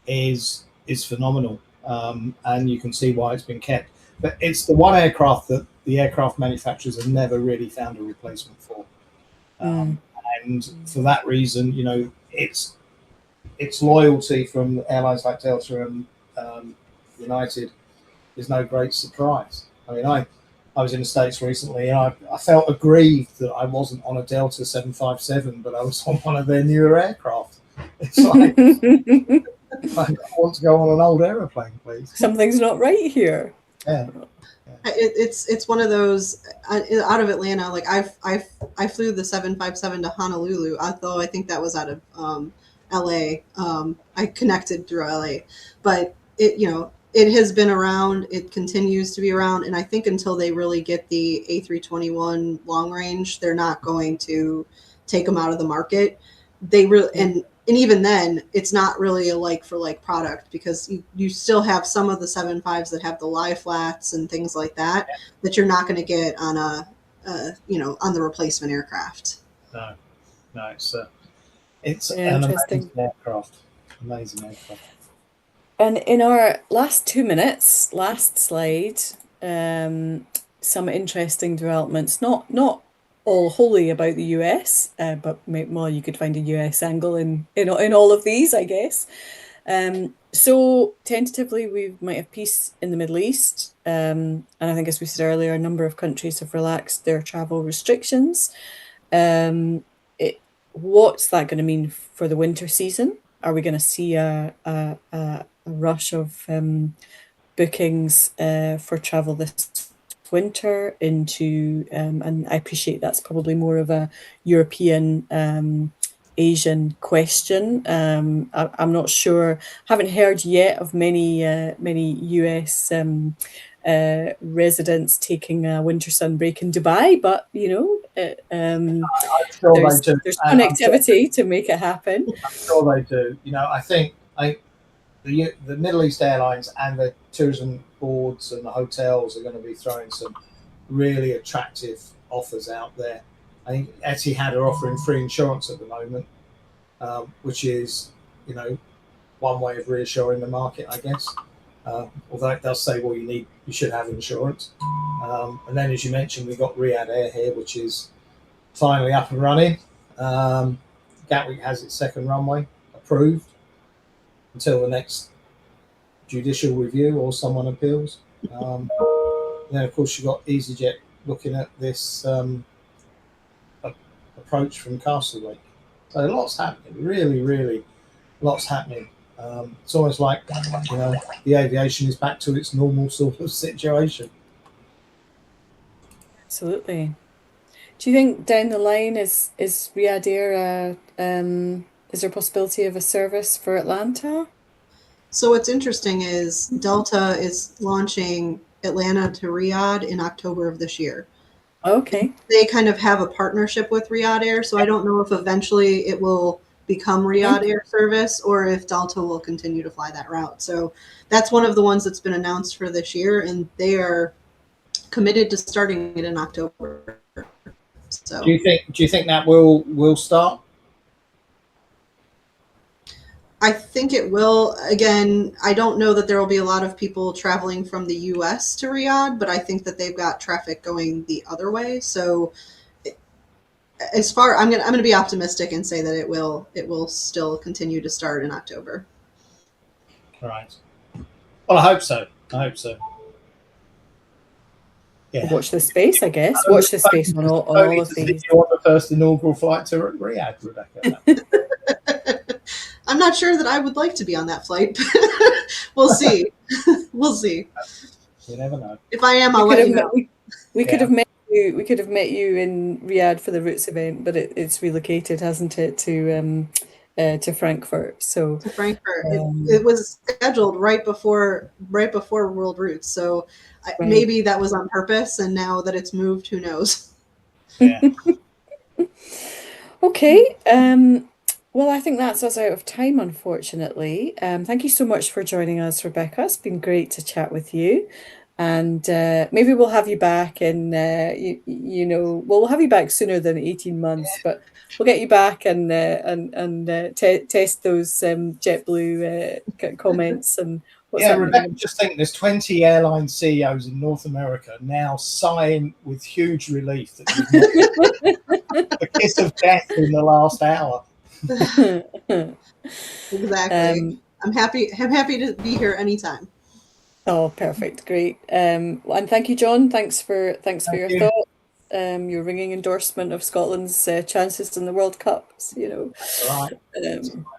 is phenomenal, and you can see why it's been kept. But it's the one aircraft that the aircraft manufacturers have never really found a replacement for. And for that reason, you know, its loyalty from airlines like Delta and United is no great surprise. I mean, I was in the States recently, and I felt aggrieved that I wasn't on a Delta 757, but I was on one of their newer aircraft. It's like, I want to go on an old aeroplane, please. Something's not right here. Yeah. It's one of those out of Atlanta. Like I flew the 757 to Honolulu, although I think that was out of LA. I connected through LA, but it has been around. It continues to be around, and I think until they really get the A321 long range, they're not going to take them out of the market. They really and even then, it's not really a like for like product, because you still have some of the 7.5s that have the lie flats and things like that that you're not going to get on on the replacement aircraft. No, it's an amazing aircraft. And in our last 2 minutes, last slide, some interesting developments. Not all wholly about the US, but you could find a US angle in all of these, I guess. So tentatively, we might have peace in the Middle East, and I think, as we said earlier, a number of countries have relaxed their travel restrictions. What's that going to mean for the winter season? Are we going to see a rush of bookings for travel this winter into, and I appreciate that's probably more of a European Asian question. I'm not sure, haven't heard yet of many US residents taking a winter sun break in Dubai, but there's connectivity to make it happen. I'm sure they do. I think the Middle East airlines and the tourism boards and the hotels are going to be throwing some really attractive offers out there. I think Etihad are offering free insurance at the moment, which is, one way of reassuring the market, I guess. although it does say, well, you should have insurance. And then, as you mentioned, we've got Riyadh Air here, which is finally up and running. Gatwick has its second runway approved until the next judicial review or someone appeals. Then, of course, you've got EasyJet looking at this approach from Castlelake. So lots happening, really, really lots happening. It's almost like, the aviation is back to its normal sort of situation. Absolutely. Do you think down the line is Riyadh Air is there a possibility of a service for Atlanta? So what's interesting is Delta is launching Atlanta to Riyadh in October of this year. Okay. They kind of have a partnership with Riyadh Air, so I don't know if eventually it will become Riyadh Air service or if Delta will continue to fly that route. So that's one of the ones that's been announced for this year, and they are committed to starting it in October. So do you think that will start? I think it will. Again, I don't know that there will be a lot of people traveling from the U.S. to Riyadh, but I think that they've got traffic going the other way. So, I'm going to be optimistic and say that it will still continue to start in October. Right. Well, I hope so. Yeah. Watch this space, I guess. Watch this space on all of these. You want the first inaugural flight to Riyadh, Rebecca? I'm not sure that I would like to be on that flight. We'll see. We'll see. You never know. If I am, I'll let you know. We could have met you. We could have met you in Riyadh for the Roots event, but it's relocated, hasn't it, to Frankfurt? So to Frankfurt, it was scheduled right before World Roots. So maybe that was on purpose, and now that it's moved, who knows? Yeah. Okay. Well, I think that's us out of time, unfortunately. Thank you so much for joining us, Rebecca. It's been great to chat with you. And maybe we'll have you back we'll have you back sooner than 18 months, but we'll get you back and test those JetBlue comments and what's happening. Rebecca, just think there's 20 airline CEOs in North America now sighing with huge relief that the kiss of death in the last hour. Exactly. I'm happy to be here anytime. Oh, perfect. Great. And thank you, John. Thanks for your thoughts. Your ringing endorsement of Scotland's chances in the World Cup. Right.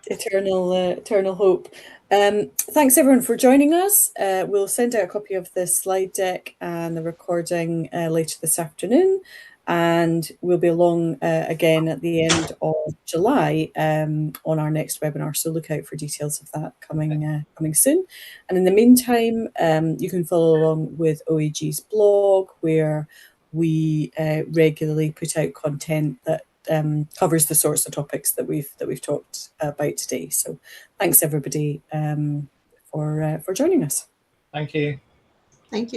Eternal hope. Thanks everyone for joining us. We'll send out a copy of the slide deck and the recording later this afternoon. And we'll be along again at the end of July on our next webinar. So look out for details of that coming soon. And in the meantime, you can follow along with OAG's blog, where we regularly put out content that covers the sorts of topics that we've talked about today. So thanks everybody for joining us. Thank you. Thank you.